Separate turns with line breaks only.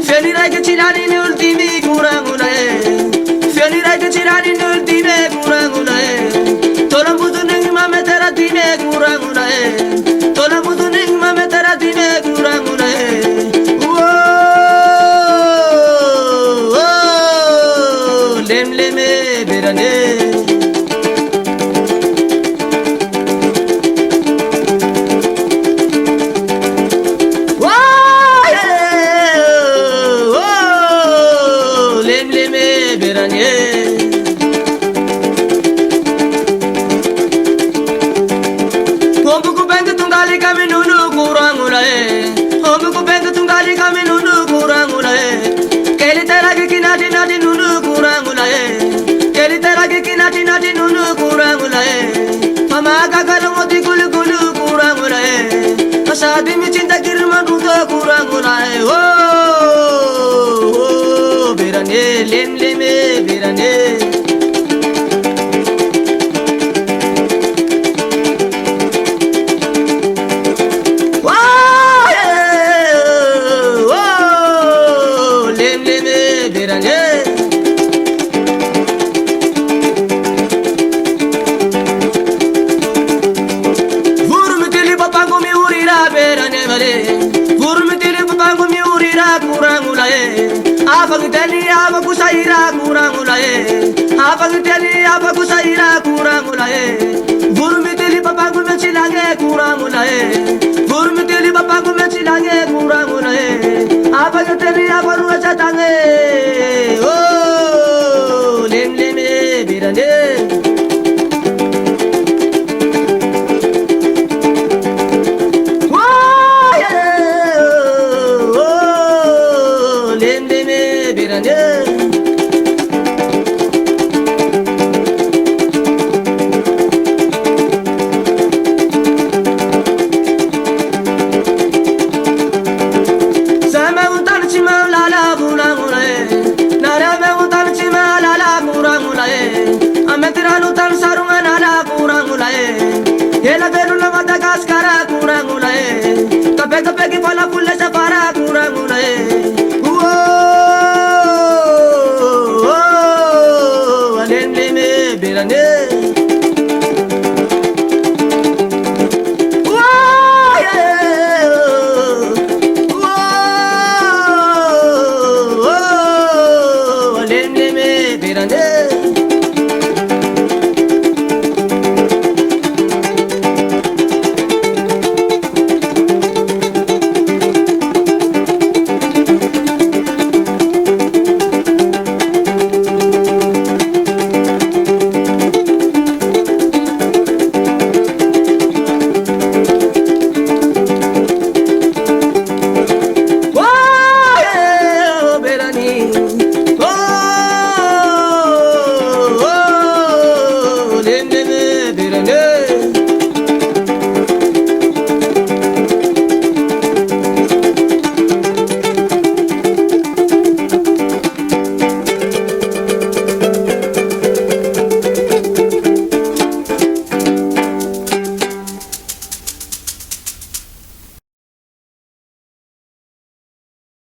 Finirai che cirani in ultimi curangula Finirai che cirani in ultime curangula Tola mutu ning ma metera dine curangula Tola mutu ning ma metera dine curangula Lem leme berane nati nunu kurangula Mamaga kalangoti gulu gulu kurangula Asadi mi cinta kirman ruga kurangula Oh berane lem leme berane Lem leme berane Afagteli abakusaira kurangulae Afagteli abakusaira kurangulae Burmiteli papagu mechilange kurangulae Burmiteli papagu mechilange kurangulae Afagteli abaru achatange Oh lem leme birane Sama untan chima la la